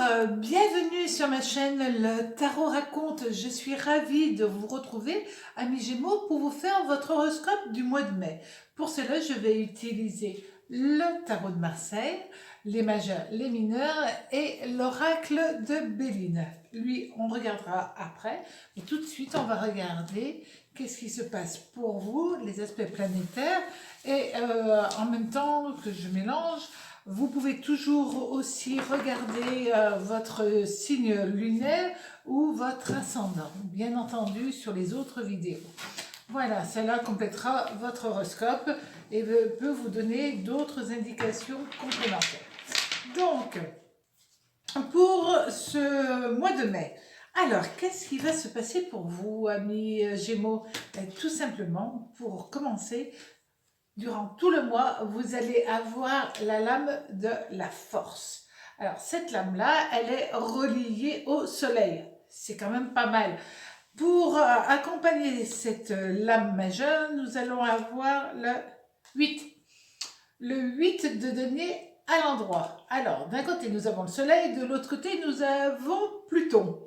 Bienvenue sur ma chaîne Le Tarot Raconte. Je suis ravie de vous retrouver, amis Gémeaux, pour vous faire votre horoscope du mois de mai. Pour cela, je vais utiliser le tarot de Marseille, les majeurs, les mineurs et l'oracle de Béline. Lui, on regardera après, mais tout de suite, on va regarder qu'est-ce qui se passe pour vous, les aspects planétaires, et en même temps que je mélange, vous pouvez toujours aussi regarder votre signe lunaire ou votre ascendant, bien entendu sur les autres vidéos. Voilà, cela complétera votre horoscope et peut vous donner d'autres indications complémentaires. Donc, pour ce mois de mai, alors, qu'est-ce qui va se passer pour vous, amis Gémeaux? Tout simplement, pour commencer, durant tout le mois, vous allez avoir la lame de la force. Alors, cette lame-là, elle est reliée au soleil. C'est quand même pas mal. Pour accompagner cette lame majeure, nous allons avoir le 8. Le 8 de denier à l'endroit. Alors, d'un côté, nous avons le soleil, de l'autre côté, nous avons Pluton.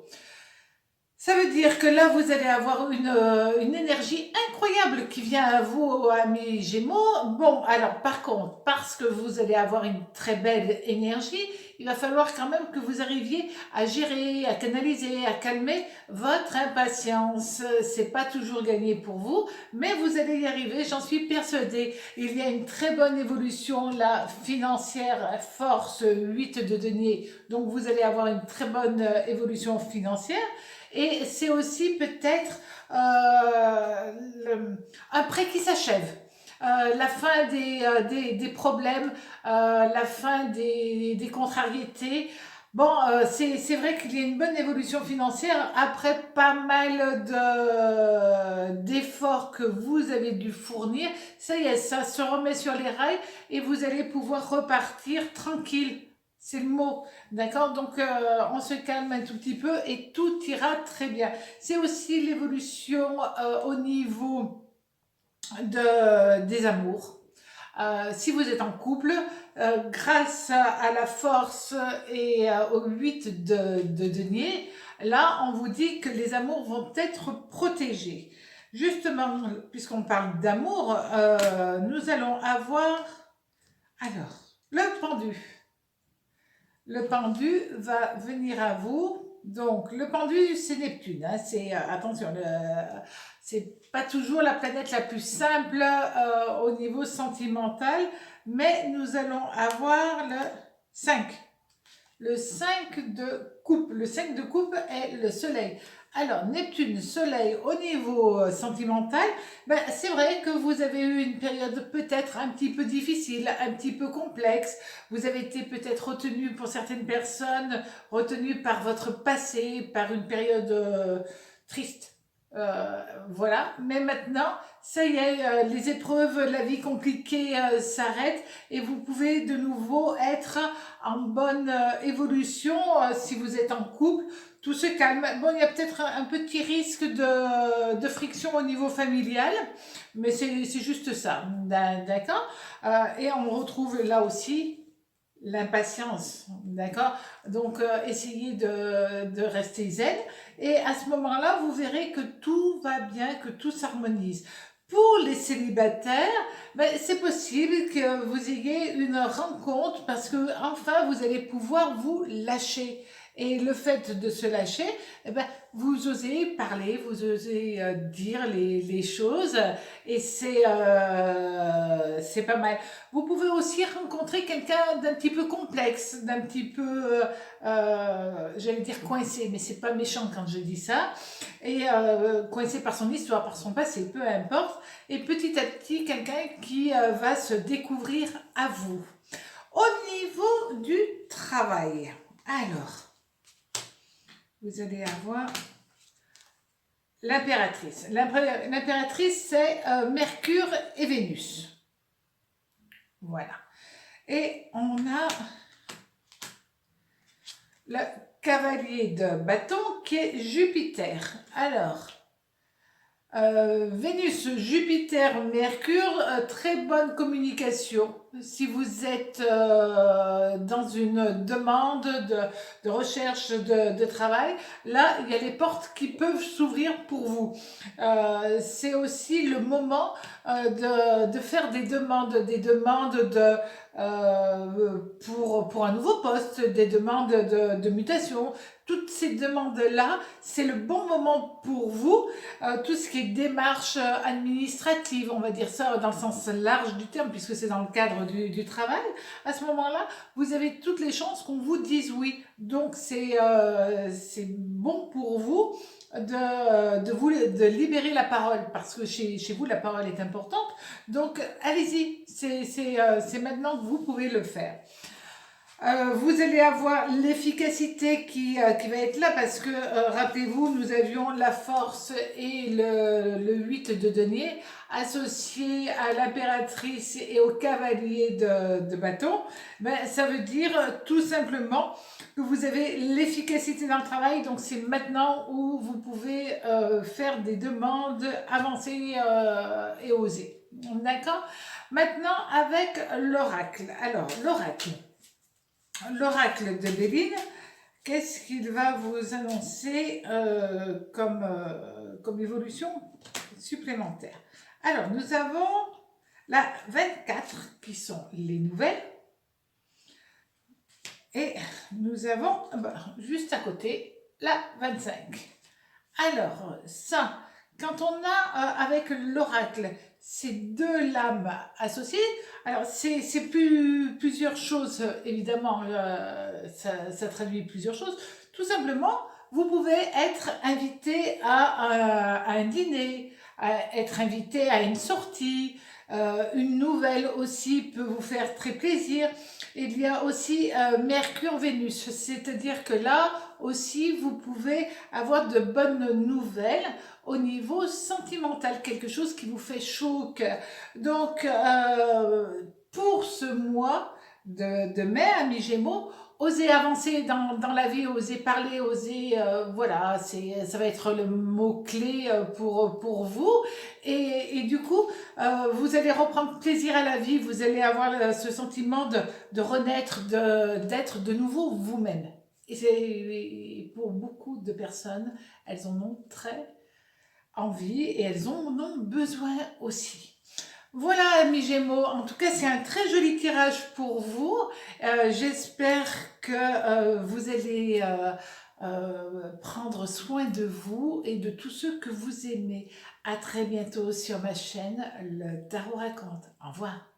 Ça veut dire que là, vous allez avoir une énergie incroyable qui vient à vous, amis Gémeaux. Bon, alors par contre, parce que vous allez avoir une très belle énergie, il va falloir quand même que vous arriviez à gérer, à canaliser, à calmer votre impatience. C'est pas toujours gagné pour vous, mais vous allez y arriver, j'en suis persuadée. Il y a une très bonne évolution, la financière, force 8 de denier. Donc vous allez avoir une très bonne évolution financière. Et c'est aussi peut-être un prêt qui s'achève. La fin des problèmes, la fin des contrariétés. Bon, c'est vrai qu'il y a une bonne évolution financière après pas mal d'efforts que vous avez dû fournir. Ça y est, ça se remet sur les rails et vous allez pouvoir repartir tranquille. C'est le mot, d'accord? Donc, on se calme un tout petit peu et tout ira très bien. C'est aussi l'évolution au niveau des amours. Si vous êtes en couple, grâce à la force et au 8 de denier, là, on vous dit que les amours vont être protégés. Justement, puisqu'on parle d'amour, nous allons avoir, alors, le pendu. Le pendu va venir à vous. Donc, le pendu, c'est Neptune. Hein, attention, c'est pas toujours la planète la plus simple au niveau sentimental, mais nous allons avoir le 5. Le 5 de coupe. Le 5 de coupe est le soleil. Alors, Neptune, soleil, au niveau sentimental, ben, c'est vrai que vous avez eu une période peut-être un petit peu difficile, un petit peu complexe. Vous avez été peut-être retenu pour certaines personnes, retenu par votre passé, par une période triste. Voilà, mais maintenant, ça y est, les épreuves, la vie compliquée s'arrête et vous pouvez de nouveau être en bonne évolution si vous êtes en couple. Tout se calme. Bon, il y a peut-être un petit risque de friction au niveau familial, mais c'est juste ça, d'accord? Et on retrouve là aussi l'impatience, d'accord? Donc, essayez de rester zen. Et à ce moment-là, vous verrez que tout va bien, que tout s'harmonise. Pour les célibataires, ben, c'est possible que vous ayez une rencontre parce que enfin vous allez pouvoir vous lâcher. Et le fait de se lâcher, eh ben, vous osez parler, vous osez dire les choses et c'est pas mal. Vous pouvez aussi rencontrer quelqu'un d'un petit peu complexe, d'un petit peu, j'allais dire coincé, mais c'est pas méchant quand je dis ça, et coincé par son histoire, par son passé, peu importe, et petit à petit, quelqu'un qui va se découvrir à vous. Au niveau du travail, alors, vous allez avoir l'impératrice. L'impératrice, c'est Mercure et Vénus. Voilà. Et on a le cavalier de bâton qui est Jupiter. Alors, Vénus, Jupiter, Mercure, très bonne communication. si vous êtes dans une demande de recherche de travail, là, il y a les portes qui peuvent s'ouvrir pour vous. C'est aussi le moment de faire des demandes pour un nouveau poste, des demandes de mutation. Toutes ces demandes-là, c'est le bon moment pour vous. Tout ce qui est démarche administrative, on va dire ça dans le sens large du terme, puisque c'est dans le cadre du travail, à ce moment-là, vous avez toutes les chances qu'on vous dise oui. Donc, c'est bon pour vous de libérer la parole, parce que chez vous, la parole est importante. Donc, allez-y, c'est maintenant que vous pouvez le faire. Vous allez avoir l'efficacité qui va être là parce que, rappelez-vous, nous avions la force et le 8 de denier associés à l'impératrice et au cavalier de bâton. Ben, ça veut dire tout simplement que vous avez l'efficacité dans le travail, donc c'est maintenant où vous pouvez faire des demandes avancées et osées. D'accord? Maintenant, avec l'oracle. Alors, l'oracle de Béline, qu'est-ce qu'il va vous annoncer comme évolution supplémentaire? Alors, nous avons la 24 qui sont les nouvelles. Et nous avons juste à côté la 25. Alors, ça, quand on a avec l'oracle ces deux lames associées, alors c'est plusieurs choses, évidemment, ça traduit plusieurs choses. Tout simplement, vous pouvez être invité à un dîner, être invité à une sortie, une nouvelle aussi peut vous faire très plaisir. Il y a aussi Mercure-Vénus, c'est-à-dire que là aussi vous pouvez avoir de bonnes nouvelles au niveau sentimental, quelque chose qui vous fait chaud au cœur. Donc, pour ce mois de mai, amis Gémeaux, osez avancer dans la vie, osez parler, osez, voilà, ça va être le mot-clé pour vous. Et du coup, vous allez reprendre plaisir à la vie, vous allez avoir ce sentiment de renaître, d'être de nouveau vous-même. Et c'est pour beaucoup de personnes, elles en ont très envie et elles en ont besoin aussi. Voilà, amis Gémeaux, en tout cas, c'est un très joli tirage pour vous. J'espère que vous allez prendre soin de vous et de tous ceux que vous aimez. À très bientôt sur ma chaîne, le Tarot Raconte. Au revoir.